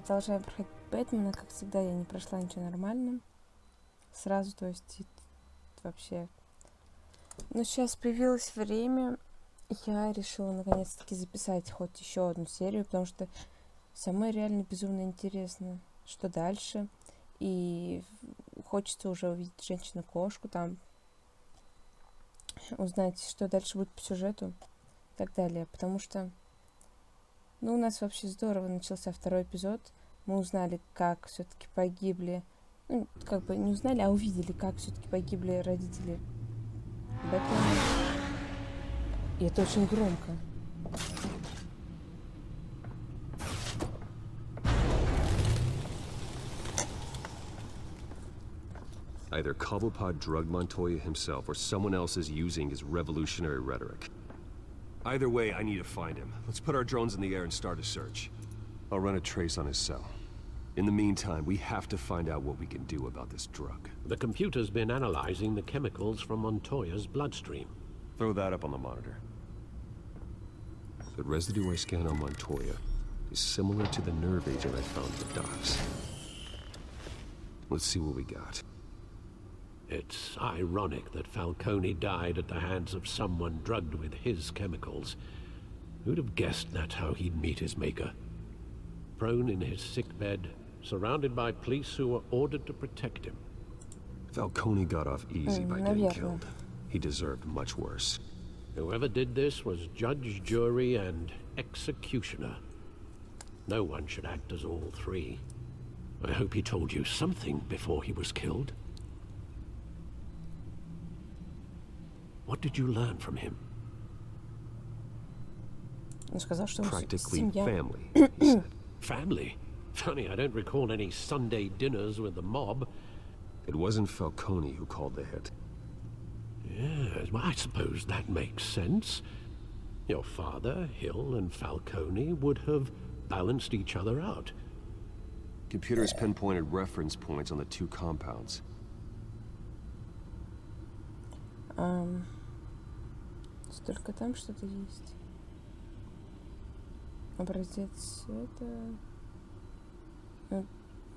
продолжаем проходить Бэтмена. Как всегда, я не прошла ничего нормально. Сразу, то есть, вообще. Но сейчас появилось время. Я решила наконец-таки записать хоть еще одну серию, потому что самой реально безумно интересно, что дальше. И хочется уже увидеть женщину-кошку там, узнать, что дальше будет по сюжету и так далее. Потому что, ну, у нас вообще здорово начался второй эпизод. Мы узнали, как все-таки погибли, ну, как бы не узнали, а увидели, как все-таки погибли родители Бэтмена. И это очень громко. Either Cobblepot drugged Montoya himself or someone else is using his revolutionary rhetoric. Either way, I need to find him. Let's put our drones in the air and start a search. I'll run a trace on his cell. In the meantime, we have to find out what we can do about this drug. The computer's been analyzing the chemicals from Montoya's bloodstream. Throw that up on the monitor. The residue I scanned on Montoya is similar to the nerve agent I found in the docks. Let's see what we got. It's ironic that Falcone died at the hands of someone drugged with his chemicals. Who'd have guessed that's how he'd meet his maker? Prone in his sickbed, surrounded by police who were ordered to protect him. Falcone got off easy by getting killed. He deserved much worse. Whoever did this was judge, jury, and executioner. No one should act as all three. I hope he told you something before he was killed. What did you learn from him? Practically family, he said. Family? Funny, I don't recall any Sunday dinners with the mob. It wasn't Falcone who called the hit. Yes, well, I suppose that makes sense. Your father, Hill, and Falcone would have balanced each other out. Computers pinpointed reference points on the two compounds. Только там что-то есть. Образец это... Ну,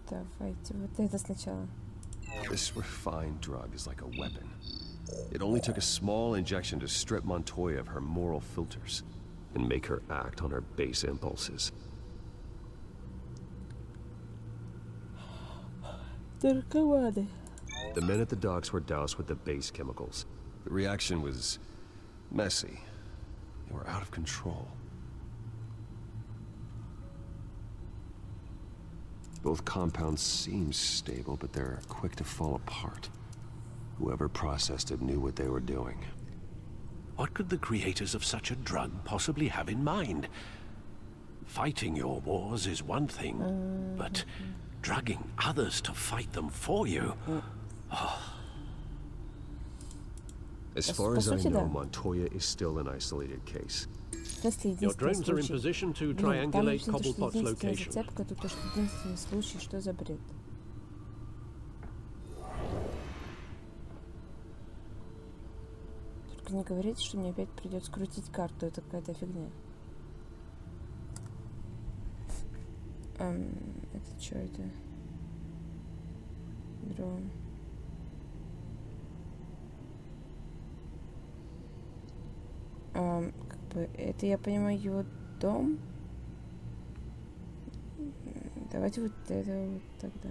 давайте вот это сначала. This refined drug is like a weapon. It only took a small injection to strip Montoya of her moral filters and make her act on her base impulses. Наркоманы. The men at the docks were doused with the base chemicals. The reaction was messy. They were out of control. Both compounds seem stable, but they're quick to fall apart. Whoever processed it knew what they were doing. What could the creators of such a drug possibly have in mind? Fighting your wars is one thing, but drugging others to fight them for you? As far as I know, Montoya is still an isolated case. Your drones are in position to triangulate Cobblepot's location. Зацепка, тут тоже единственный случай, что за бред. Только не говорите, что мне опять придется крутить карту, это какая-то фигня. Это что это? Дрон. Как бы, это, я понимаю, его дом. Давайте вот это вот тогда.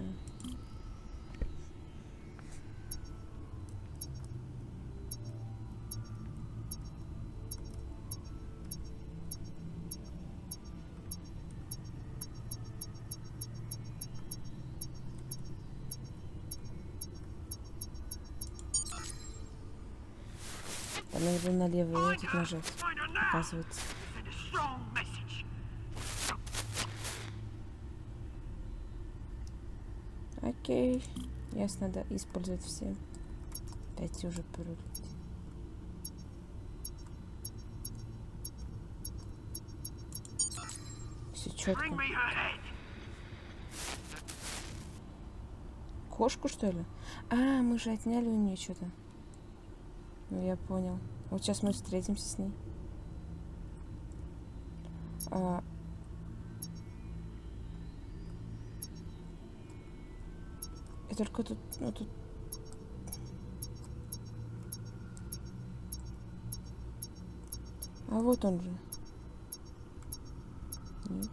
Там надо налево этот нажать, оказывается. Окей. Ясно, надо использовать все. Дайте уже порулить. Все четко. Кошку, что ли? А, мы же отняли у нее что-то. Ну, я понял. Вот сейчас мы встретимся с ней. И только тут, ну тут... А вот он же. Нет.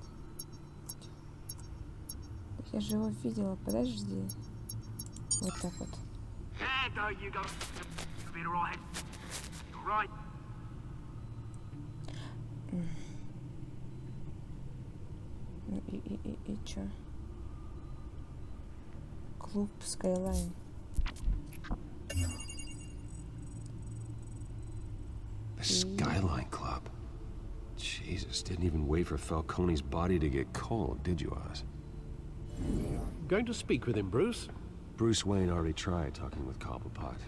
Я же его видела, подожди. Вот так вот. Ну и чё? Клуб Skyline. The Skyline Club. Jesus, didn't even wait for Falcone's body to get cold, did you, Oz? Going to speak with him, Bruce? Bruce Wayne already tried talking with Cobblepot.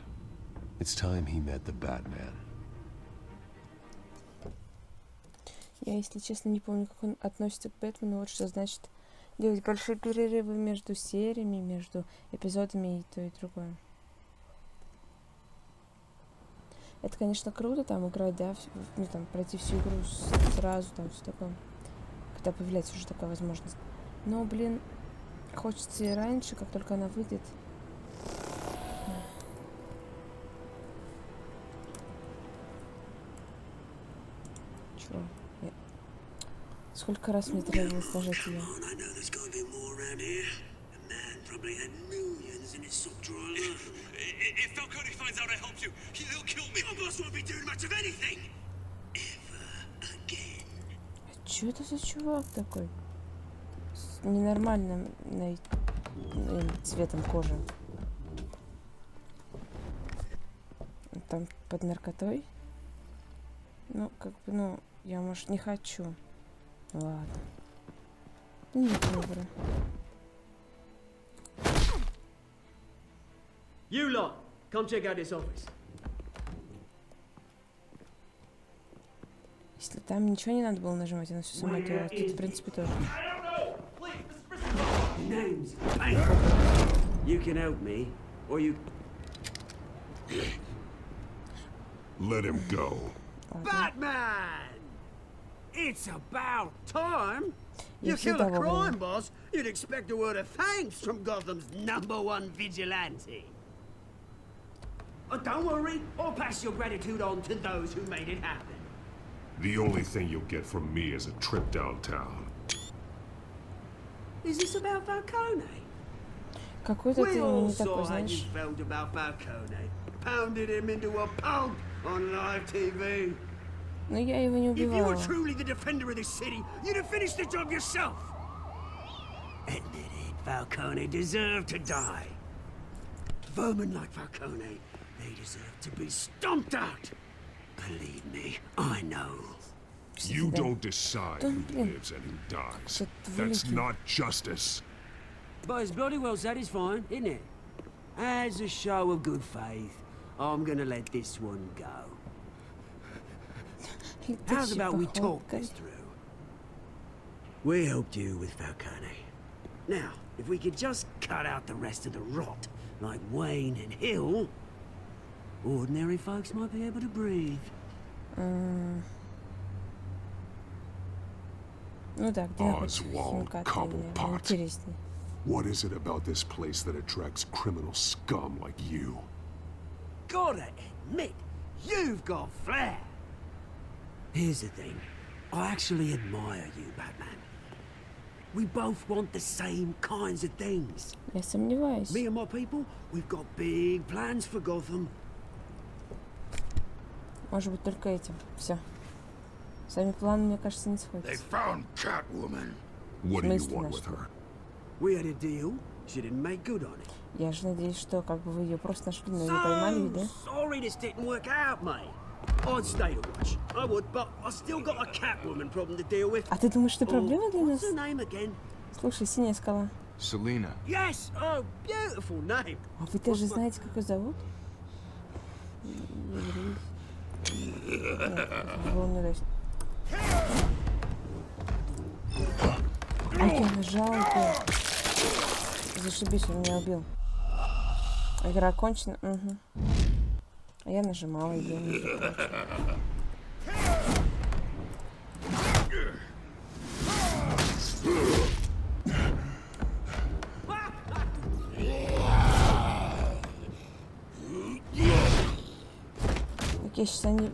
It's time he met the Batman. Я, если честно, не помню, как он относится к Бэтмену. Вот что значит делать большие перерывы между сериями, между эпизодами и то, и другое. Это, конечно, круто, там, играть, да, ну, там, пройти всю игру сразу, там, все такое. Когда появляется уже такая возможность. Но, блин, хочется и раньше, как только она выйдет. Чего? Сколько раз мне требовалось нажать ее? If Falcone finds out I helped you, he'll kill me. Your boss won't be doing much of anything. Ever again. А чё это за чувак такой? С ненормальным цветом кожи. Там под наркотой? Ну, как бы, ну, я, может, не хочу. Ладно. Нет, выбора. You lot, come check out this office. Если там ничего не надо было нажимать, она все сама делала. Тут, в принципе, тоже. Names. You can help me, or you... Let him go. Batman! It's about time. Я You kill всегда a crime вовремя. boss, you'd expect a word of thanks from Gotham's #1 vigilante. Oh, don't worry, I'll pass your gratitude on to those who made it happen. The only thing you'll get from me is a trip downtown. Is this about Falcone? Какой-то ты We all не такой, saw how you знаешь. felt about Falcone. Pounded him into a pulp on live TV. Но я его не If you were убивала. truly the defender of this city, you'd have finished the job yourself. Admit it, Falcone deserved to die. Vermin like Falcone, they deserve to be stomped out. Believe me, I know. You don't decide who блин. lives and who dies. Как That's великий. not justice. But it's bloody well satisfying, isn't it? As a show of good faith, I'm gonna let this one go. How's Летучей about we talk походкой. this through? We helped you with Falcone. Now, if we could just cut out the rest of the rot, like Wayne and Hill, ordinary folks might be able to breathe. Ну да, где находится Oswald химикаты, наверное, Cobblepot. интереснее. What is it about this place that attracts criminal scum like you? Gotta admit, you've got flair. Here's the thing. I actually admire you, Batman. We both want the same kinds of things. Я сомневаюсь. Me and my people, we've got big plans for Gotham. Может быть, только этим. Все. Сами планы, мне кажется, не They сходятся. found Catwoman. What do you смысле want нашли? with her? We had a deal. She didn't make good on it. Я же надеюсь, что как бы вы ее просто нашли, но не поймали, ведь, да? Sorry this didn't work out, mate. I'd stay to watch. I would, but I still got a Catwoman problem to deal with. А ты думаешь, что проблема для нас? What's her name again? Слушай, синяя скала. Selena. Yes! Oh, beautiful name. А вы тоже знаете, как ее зовут? Еврей. Нет, было не удачно. А я нажала ты. Зашибись, он меня убил. Игра окончена. Угу. А я нажимала, и я не закончила. Я сейчас они...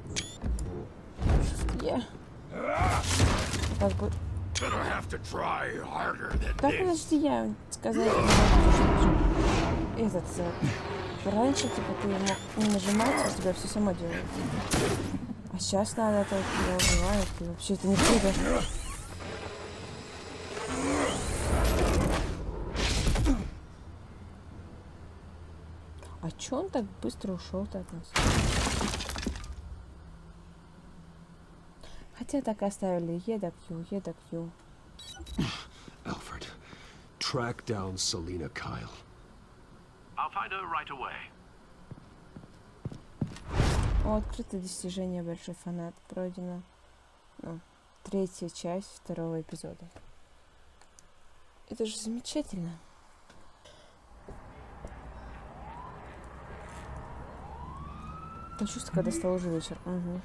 Я... Как бы... Так, подожди, я сказала, этот... Раньше, типа, ты мог не нажимать, у тебя все само делает. А сейчас надо, это его убивает, и вообще это не круто. А чё он так быстро ушел-то от нас? Хотя так и оставили E.2. Alfred, track down Selina Kyle. I'll find her right away. О, открыто достижение большой фанат. Пройдено. Ну, 3-я часть 2-го эпизода. Это же замечательно. Я чувствую, когда стал уже вечер. Угу.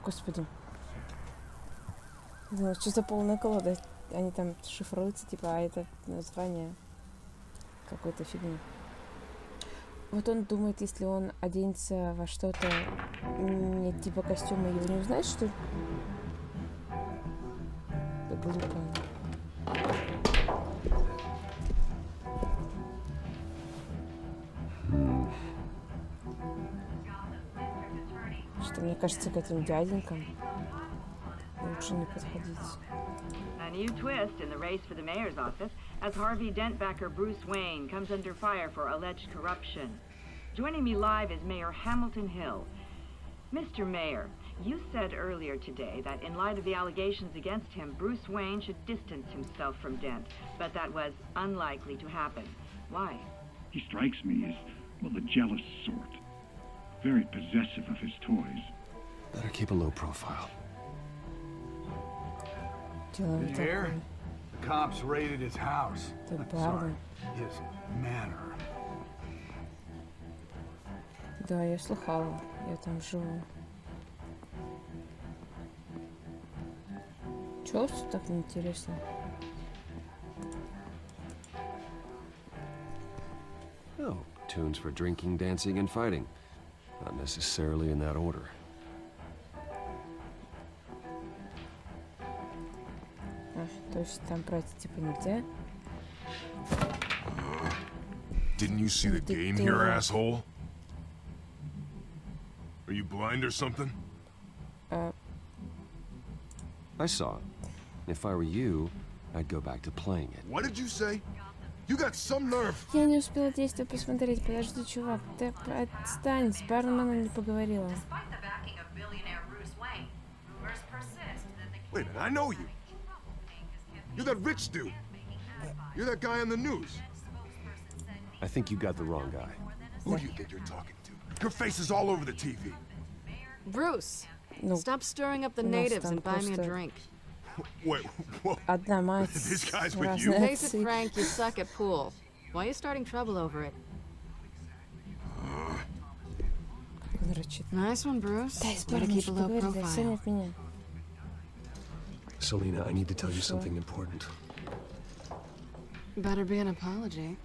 Господи. Ну, что за полная колода? Они там шифруются, типа, а это название какой-то фигни. Вот он думает, если он оденется во что-то не типа костюма, его не узнать, что ли? Да глупо. Что мне кажется, к этим дяденькам лучше не подходить. A new twist in the race for the mayor's office as Harvey Dent backer Bruce Wayne comes under fire for alleged corruption. Joining me live is Mayor Hamilton Hill. Mr. Mayor, you said earlier today that in light of the allegations against him, Bruce Wayne should distance himself from Dent, but that was unlikely to happen. Why? He strikes me as, well, the jealous sort. Very possessive of his toys. Better keep a low profile. Делаем такое. The cops raided his house. Ты Sorry, правда? his manor. Да, я слыхала. Я там живу. Чего все так неинтересно? Oh, tunes for drinking, dancing, and fighting. Not necessarily in that order. То есть там пройти типа нельзя? Didn't you see the game here, asshole? Are you blind or something? I saw it. If I were you, I'd go back to playing it. What did you say? You got some nerve. Я не успела действие посмотреть. Подожди, чувак. Ты отстань, с барменом не поговорила. Wait a minute, I know you. You're that rich dude. You're that guy on the news. I think you got the wrong guy. Who do you think you're talking to? Your face is all over the TV. Bruce, Ну, stop stirring up the у нас natives там and buy me a просто drink. Wait, whoa. одна мать This с guy's with you? разной Face it, отцы. Frank, you suck at pool. Why are you starting trouble over it? Он рычит. Nice one, Bruce. Да, с Way to барменом keep a же low поговорили, отстань profile. от меня. Selina, I need to tell you something important. Better be an apology.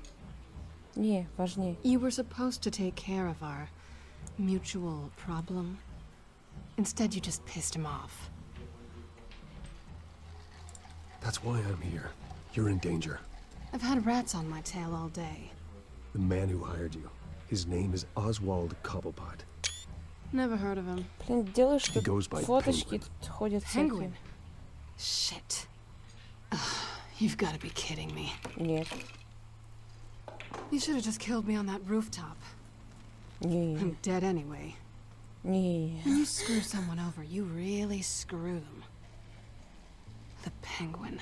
Не, важнее. You were supposed to take care of our mutual problem. Instead, you just pissed him off. That's why I'm here. You're in danger. I've had rats on my tail all day. The man who hired you. His name is Oswald Cobblepot. Never heard of him. Блин, делаешь He goes by фоточки, Penguin. тут ходят Penguin? всякие. Shit. Ugh, you've got to be kidding me. Нет. You should have just killed me on that rooftop. Не, I'm dead anyway. не. When you screw someone over, you really screw them. The Penguin.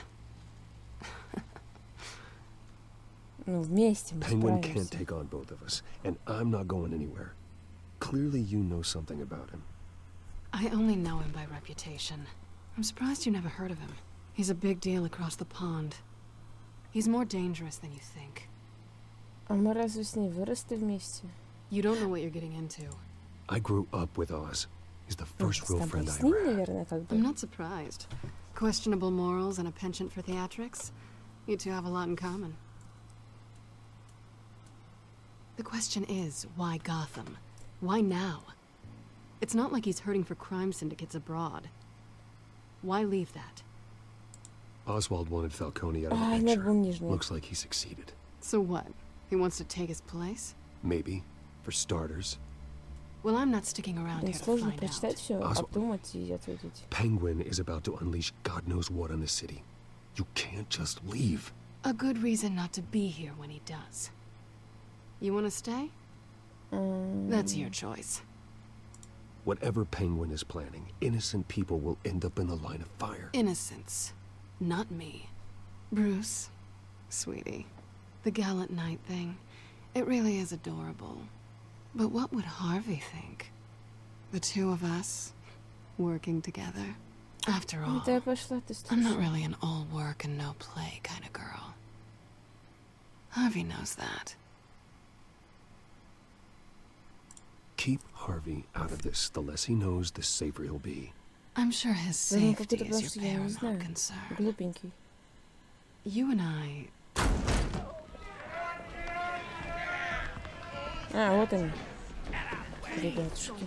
Ну, вместе мы Penguin can't справимся. take on both of us, and I'm not going anywhere. Clearly you know something about him. I only know him by reputation. I'm surprised you never heard of him. He's a big deal across the pond. He's more dangerous than you think. А мы разве с ней выросли вместе? You don't know what you're getting into. I grew up with Oz. He's the Ну, first с real тобой friend I с ним, ever had. наверное, как бы. I'm not surprised. Questionable morals and a penchant for theatrics. You two have a lot in common. The question is, why Gotham? Why now? It's not like he's hurting for crime syndicates abroad. Why leave that? Oswald wanted Falcone out of Ай, the надо picture. было нижний. Looks like he succeeded. So what? He wants to take his place? Maybe, for starters. Well, I'm not sticking around Мне here to сложно find прочитать out. все, Освальд. обдумать и ответить. Penguin is about to unleash God knows what on the city. You can't just leave. A good reason not to be here when he does. You want to stay? That's your choice. Whatever Penguin is planning, innocent people will end up in the line of fire. Innocence. Not me. Bruce, sweetie, the gallant knight thing, it really is adorable. But what would Harvey think? The two of us, working together? After all, Да я пошла, ты I'm not слушай. really an all work and no play kind of girl. Harvey knows that. Keep Harvey out of this. The less he knows, the safer he'll be. I'm sure his Да ну safety какой-то is потому your что я не paramount знаю. concern. Глупенький. You and I... А, вот они. Ребятушки.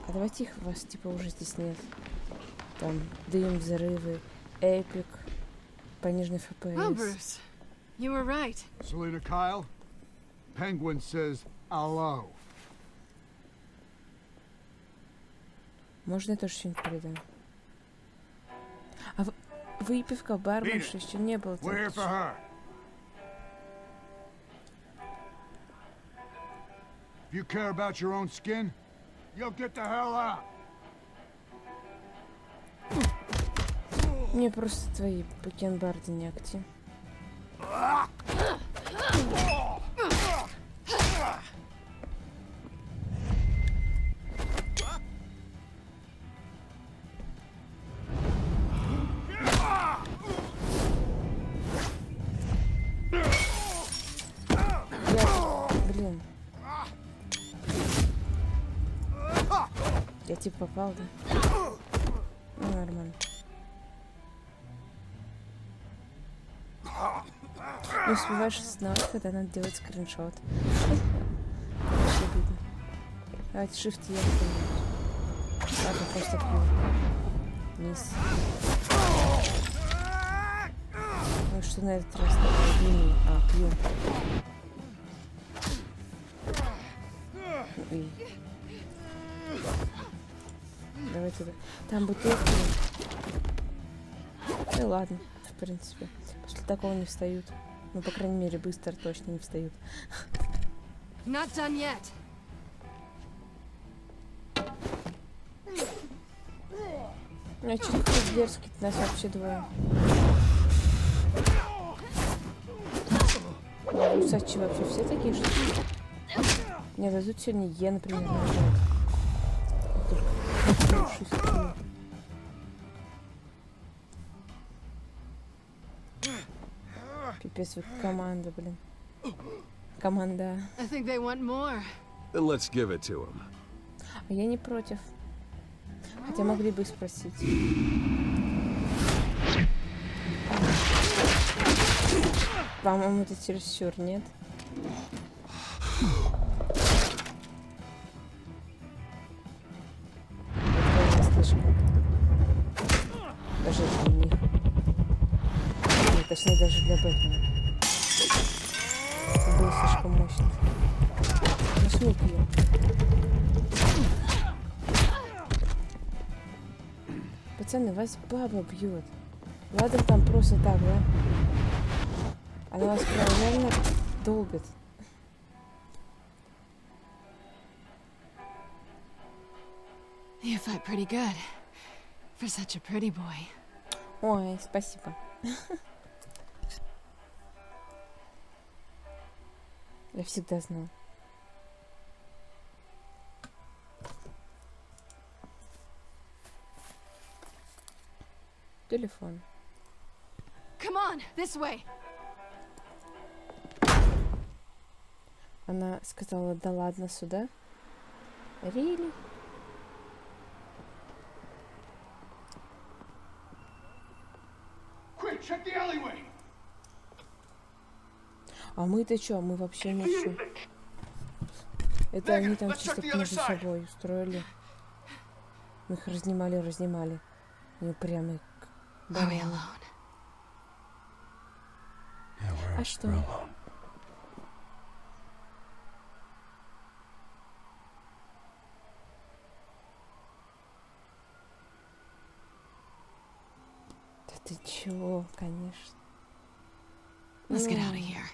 А давайте их вас типа уже здесь нет. Там дым, взрывы, эпик, пониженный Well, FPS. Bruce, you were right. Selena Kyle? Penguin says hello. Можно я тоже что-нибудь передам? А выпивка, барменша еще не было. We're here for her. If you care about your own skin, you'll get the hell out. Мне просто твои бакенбарды не акти. Блин. Я типа попал, да? Ну, нормально. Не успеваешь остановить, когда надо делать скриншот. Очень обидно. Давайте shift я что-нибудь. Ладно, просто пью. Вниз. Ну что на этот раз? Длиннее. А, пью. Ой. Давай туда. Там бутылки. Ну ладно, в принципе. После такого не встают. Ну, по крайней мере, быстро точно не встают. Not done yet. Ну, что такое дерзкий, нас вообще двое. Усачи вообще все такие, что ли? Нет, а тут сегодня Е, например, нажать. Только пипец, вот команда, блин. Команда. I think they want more. Then let's give it to him. А я не против. Хотя могли бы и спросить. По-моему, это чересчур, нет? Это слишком. Даже для них. Нет, точнее, даже для Бэтмена. Это было слишком мощно. Нажми ее. Пацаны, вас баба бьет. Ладно, там просто так, да? Она вас прям реально долбит. You fight pretty good. For such a pretty boy. Ой, спасибо. Я всегда знала. Телефон. Come on, this way. Она сказала, да ладно, сюда. Really? Quick, check the alleyway. А мы-то чё? Мы вообще ничего. Это они там чисто между собой устроили. Мы их разнимали. Они упрямые. Бараны. А что? Да ты чего, конечно. Let's get out of here.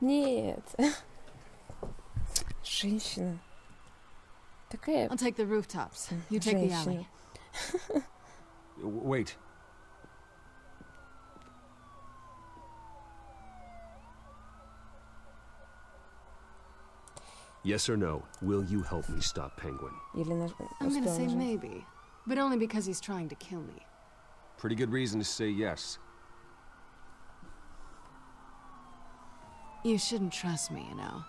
Нет. Женщина. Такая I'll take the rooftops. You take the женщина. alley. Wait. Yes or no? Will you help me stop Penguin? Или наш... I'm gonna успел say нажать. maybe, but only because he's trying to kill me. Pretty good reason to say yes. You shouldn't trust me, you know.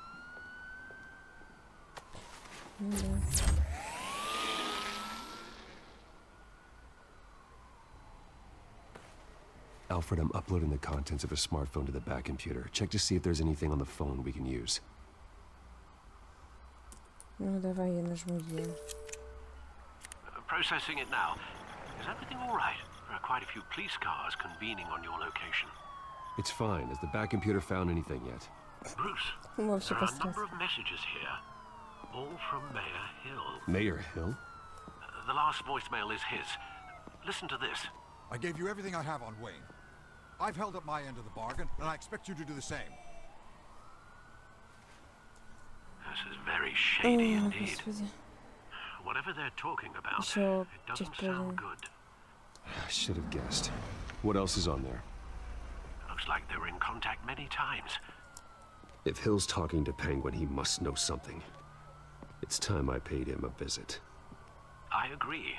Ну да. Alfred, I'm uploading the contents of a smartphone to the back computer. Check to see if there's anything on the phone we can use. Ну давай я нажму Е. Processing it now. Is everything all right? There are quite a few police cars convening on your location. It's fine. Has the back computer found anything yet? Bruce, Вообще there are a пострасс. number of messages here, all from Mayor Hill. Mayor Hill? The last voicemail is his. Listen to this. I gave you everything I have on Wayne. I've held up my end of the bargain, and I expect you to do the same. This is very shady О, indeed. Господи. Whatever they're talking about, Еще it doesn't часть sound продана. good. I should have guessed. What else is on there? Looks like they were in contact many times. If Hill's talking to Penguin, he must know something. It's time I paid him a visit. I agree.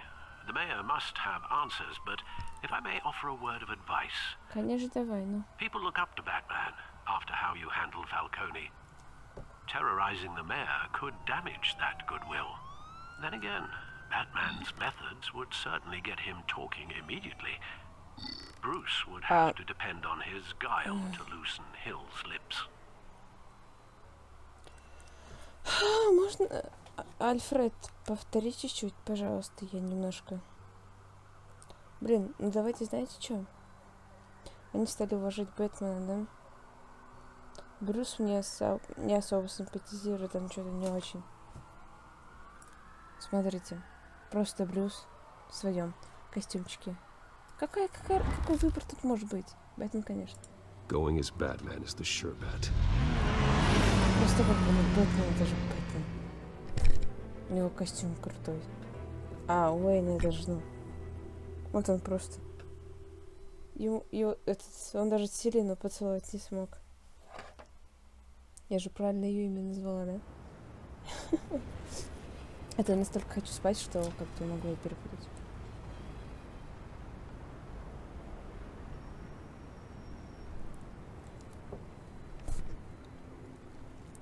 The mayor must have answers, but if I may offer a word of advice, Конечно, давай, ну. people look up to Batman after how you handled Falcone. Terrorizing the mayor could damage that goodwill. Then again, Batman's methods would certainly get him talking immediately. Bruce would have to depend on his guile to loosen Hill's lips. Можно, Альфред, повтори чуть-чуть, пожалуйста, я немножко... Блин, ну давайте, знаете что? Они стали уважать Бэтмена, да? Брюс мне не особо симпатизирует, там что-то не очень. Смотрите, просто Брюс в своем костюмчике. Какой выбор тут может быть? Бэтмен, конечно. Going as Batman is the sure bet. Просто как бы, ну, Бэтмен, это же Бэтмен. У него костюм крутой. А, Уэйн, это же, ну... Вот он просто... Он даже Селину поцеловать не смог. Я же правильно ее имя назвала, да? Это я настолько хочу спать, что как-то могу ее перепутать.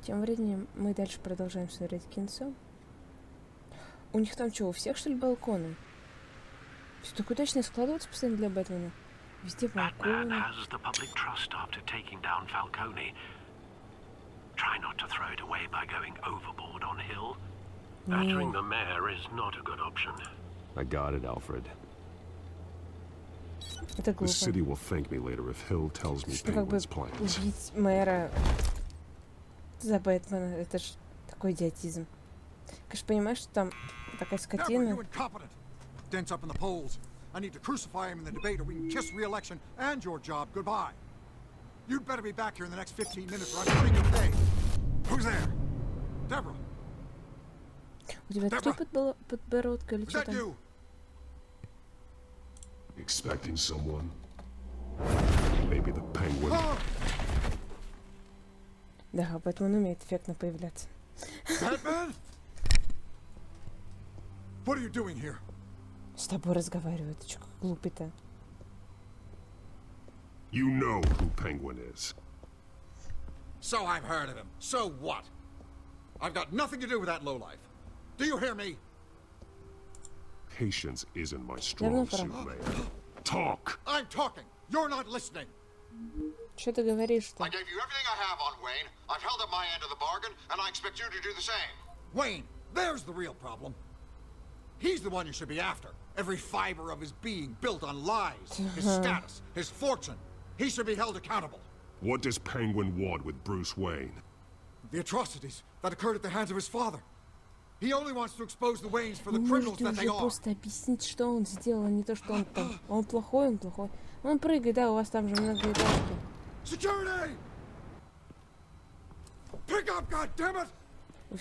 Тем временем мы дальше продолжаем смотреть кинцо. У них там что, у всех, что ли, балконы? Все так удачно складывается постоянно для Бэтмена. Везде Batman балконы. has the public trust after taking down Falcone. Try not to throw it away by going overboard on Hill. Battering the mayor is not a good option. I got it, Alfred. Это The глупо. city will thank me later if Hill tells me Что как бы Penguin's plans. убить мэра за Бэтмена, это ж такой идиотизм. Конечно, понимаешь, что там такая Deborah, скотина. you incompetent! Dents up in the polls. I need to crucify him in the debate or we can kiss re-election and your job goodbye. You'd better be back here in the next 15 minutes or I'm putting you today. Who's there? Deborah, У тебя три подбородка или is что that там? you? Expecting someone? Maybe the Penguin. Ah! Да, Бэтмен умеет эффектно появляться. Batman? What are you doing here? С тобой разговаривает. Ты чё, как глупый-то? You know who Penguin is. So I've heard of him. So what? I've got nothing to do with that lowlife. Do you hear me? Patience isn't my strong suit, прав. Mayor. Talk! I'm talking. You're not listening. Что ты говоришь-то? I gave you everything I have on Wayne. I've held up my end of the bargain, and I expect you to do the same. Wayne, there's the real problem. He's the one you should be after. Every fiber of his being built on lies, his status, his fortune. He should be held accountable. What does Penguin want with Bruce Wayne? The atrocities that occurred at the hands of his father. He only wants to expose the Waynes for the criminals Можете that they уже are. просто объяснить, что он сделал, а не то, что он там. Он плохой, он плохой. Он прыгает, да, у вас там же многоэтажки. Security! Pick up, goddammit! Вы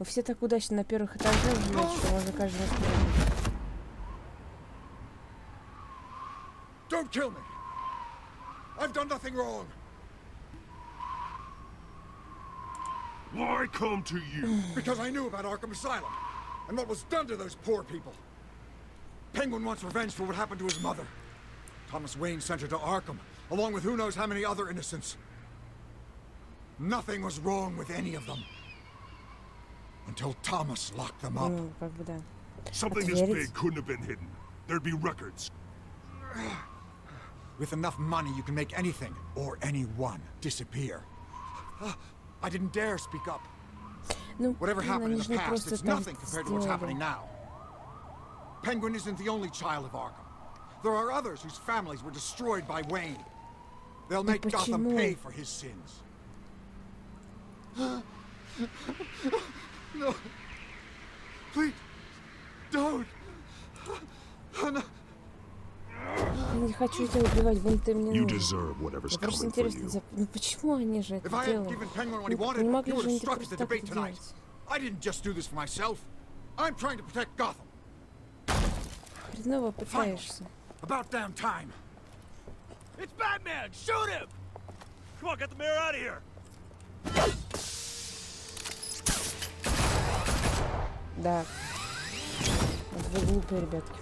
все так удачно на первых этажах живете, что можно каждый раз прыгать. Don't kill me! I've done nothing wrong! Why come to you? Because I knew about Arkham Asylum, and what was done to those poor people. Penguin wants revenge for what happened to his mother. Thomas Wayne sent her to Arkham, along with who knows how many other innocents. Nothing was wrong with any of them. Until Thomas locked them up. Ну, как бы да. Something this big couldn't have been hidden. There'd be records. With enough money, you can make anything, or anyone, disappear. I didn't dare speak up. Ну, Whatever happened in the past, просто it's там nothing compared to what's happening now. Penguin isn't the only child of Arkham. There are others whose families were destroyed by Wayne. They'll make Gotham pay for his sins. No. Please, don't. No. Я не хочу тебя убивать, вон ты мне You нужен. deserve whatever's Мне просто coming for интересно, you. ну почему они же это If I hadn't делают? given Penguin what he Ну, wanted, не he могли would же have они struck at просто the так debate это tonight. делать. I didn't just do this for myself. I'm trying to protect Gotham. Хреново пытаешься. About damn time. It's Batman! Shoot him! Come on, get the mayor out of here! Да. Вот вы глупые, ребятки.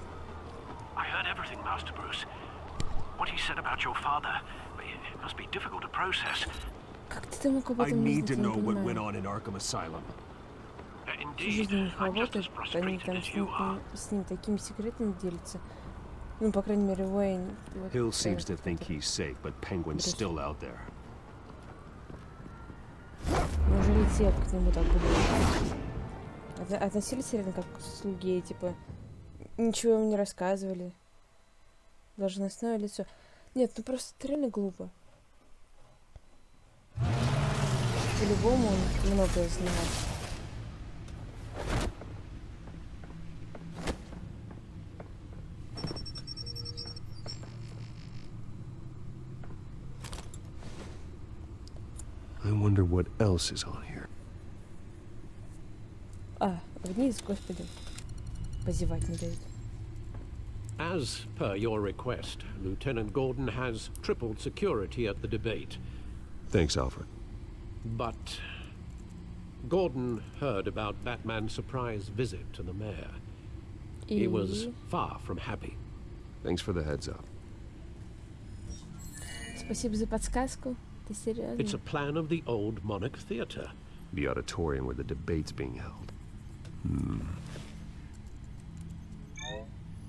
I heard everything, Master Bruce. What he said about your father, it must be difficult to process. Как ты мог об I этом не need знать, to я know не what went понимаю. on in Arkham Asylum. Всю жизнь у них работает, они там с ним такими секретами делятся. Ну, по крайней мере, Уэйн. Вот, Hill seems to think he's safe, but Penguin's still out there. Неужели те к нему так были? Относились реально как к слуге, типа, ничего ему не рассказывали. Должностное лицо. Нет, ну просто это реально глупо. По-любому он многое знает. I wonder what else is on here. Вниз, господи. Позевать не дают. As per your request, Lieutenant Gordon has tripled security at the debate. Thanks, Alfred. But Gordon heard about Batman's surprise visit to the mayor. He was far from happy. Thanks for the heads up. Спасибо за подсказку. Ты серьезно? It's a plan of the old Monarch Theatre. The auditorium where the debate's being held.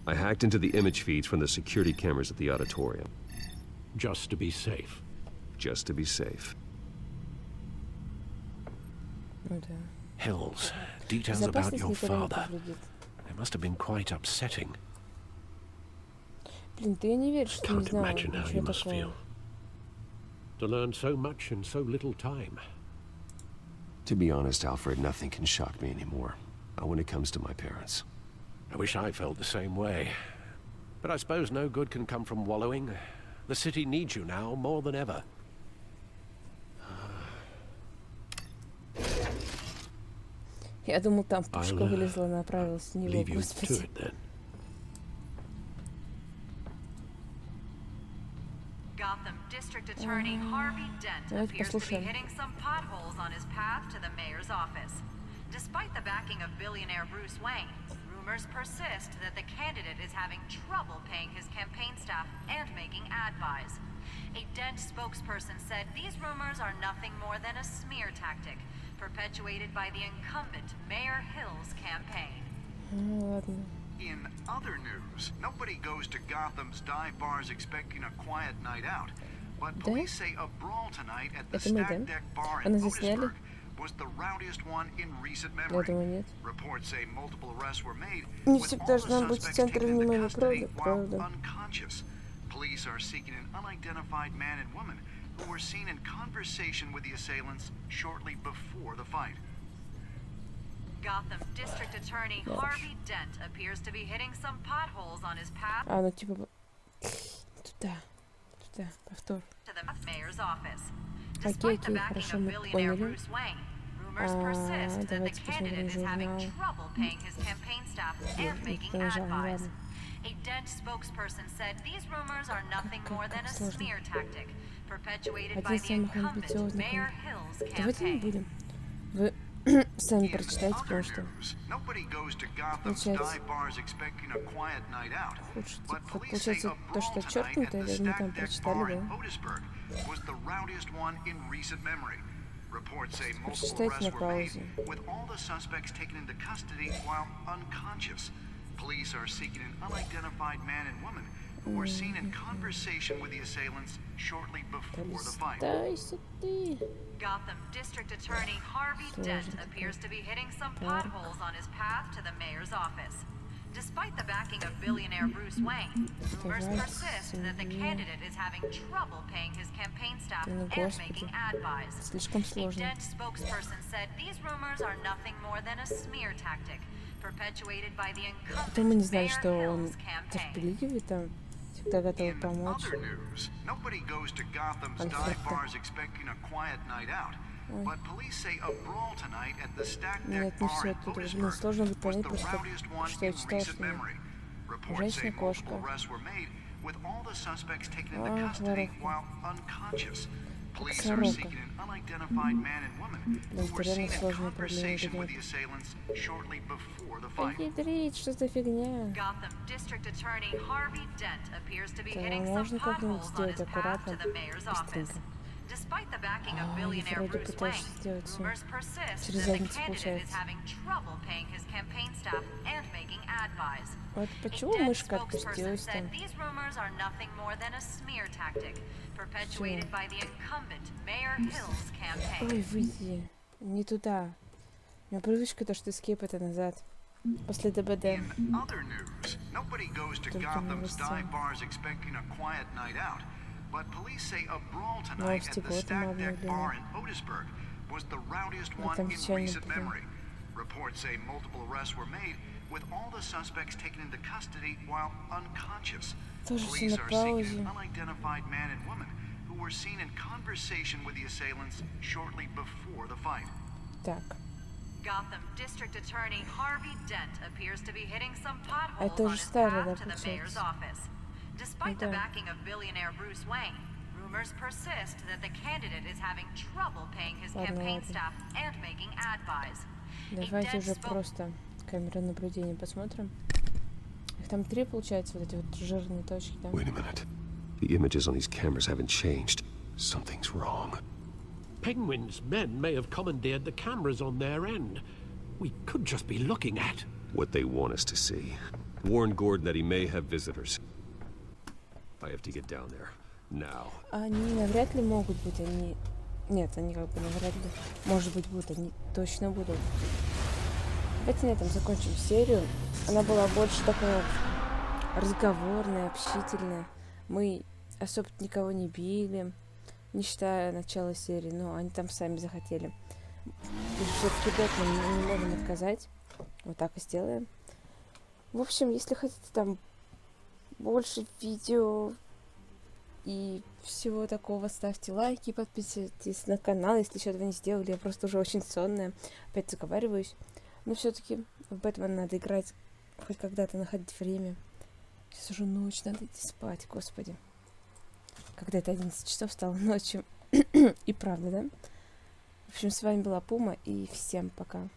I hacked into the image feeds from the security cameras at the auditorium. Just to be safe. Just to be safe. Ну да. Hills, details about your father. They must have been quite upsetting. Блин, ты не веришь, что не Can't знала imagine how you ничего must feel. такого. To learn so much in so little time. To be honest, Alfred, nothing can shock me anymore. Not when it comes to my parents. I wish I felt the same way. But I suppose no good can come from wallowing. The city needs you now more than ever. Я думал, там пушка вылезла, направилась в него, Leave you to господи. it then. Gotham District Attorney Harvey Dent appears to be hitting some potholes on his path to the mayor's office. Despite the backing of billionaire Bruce Wayne, rumors persist that the candidate is having trouble paying his campaign staff and making ad buys. A Dent spokesperson said these rumors are nothing more than a smear tactic, perpetuated by the incumbent Mayor Hill's campaign. Ну ладно. In other news, nobody goes to Gotham's dive bars expecting a quiet night out. But police say a brawl tonight at the Stack Deck Bar in Otisburg was the rowdiest one in recent memory. Reports say multiple arrests were made, with all the suspects taken into custody while unconscious. Police are seeking an unidentified man and woman who were seen in conversation with the assailants shortly before the fight. Gotham District Attorney Harvey Dent appears to be hitting some potholes on his path ну типа туда, повтор. To the mayor's office. Despite the backing of billionaire Bruce Wayne, rumors persist that the candidate is having trouble paying his campaign staff and making ad buys. A Dent spokesperson said these rumors are nothing more than a smear tactic perpetuated by the incumbent Mayor Hill's campaign. Вы сами прочитайте, потому что получается то, что отчеркнуто, или мы там прочитали, да? Прочитайте на паузе. Police are seeking an unidentified man and woman who were seen in conversation with the assailants shortly before the fight. Gotham District Attorney Harvey Dent appears to be hitting some potholes on his path to the mayor's office. Despite the backing of billionaire Bruce Wayne, rumors persist that the candidate is having trouble paying his campaign staff and making ad buys. A Dent spokesperson said these rumors are nothing more than a smear tactic perpetuated by the incumbent Mayor Hill's campaign. Всегда готовы помочь. Nobody goes to Gotham's dive bars expecting a quiet night out. But police say a brawl tonight at the Stack Deck Bar in Otisburg was the rowdiest one in recent memory. Reports say multiple arrests were made, with all the suspects taken into custody while unconscious. Police are seeking an unidentified man and woman who were seen in conversation with the assailants shortly before the fight. Что за фигня? Gotham District Attorney Harvey Dent appears to be hitting some potholes on his path to the mayor's office. Despite the backing of billionaire Bruce Wayne, rumors persist that the candidate is having trouble paying his campaign staff and making ad buys. Вот почему мышка отпустилась там? These rumors are nothing more than a smear tactic perpetuated by the incumbent Mayor Hill's campaign. Ой, выйди. Не туда. У меня привычка то, что эскейп это назад. После ДБД. In other news, nobody goes to Gotham's dive bars expecting a quiet night out. But police say a brawl tonight at the Stack Deck Bar in Otisburg was the rowdiest one in recent memory. Reports say multiple arrests were made, with all the suspects taken into custody while unconscious. Police are seeking an unidentified man and woman who were seen in conversation with the assailants shortly before the fight. Так. Gotham District Attorney Harvey Dent appears to be hitting some potholes on his path to the mayor's office. Despite the backing of billionaire Bruce Wayne, rumors persist that the candidate is having trouble paying his campaign staff and making ad buys. Давайте уже просто камеры наблюдения посмотрим. Их там 3, получается, вот эти вот жирные точки, да? Wait a minute. The images on these cameras haven't changed. Something's wrong. Penguin's men may have commandeered the cameras on their end. We could just be looking at what they want us to see. Warn Gordon that he may have visitors. I have to get down there. Now. Они навряд ли могут быть, они... Нет, они как бы навряд ли... Может быть, будут, они точно будут. Давайте на этом закончим серию. Она была больше такая разговорная, общительная. Мы особо никого не били, не считая начала серии, но они там сами захотели. И все-таки Бэтмен мы не можем отказать. Вот так и сделаем. В общем, если хотите там больше видео и всего такого, ставьте лайки, подписывайтесь на канал, если еще этого не сделали. Я просто уже очень сонная, опять заговариваюсь. Но все-таки в Бэтмена надо играть, хоть когда-то находить время. Сейчас уже ночь, надо идти спать, господи. Когда это 11 часов стало ночью. И правда, да? В общем, с вами была Пума, и всем пока.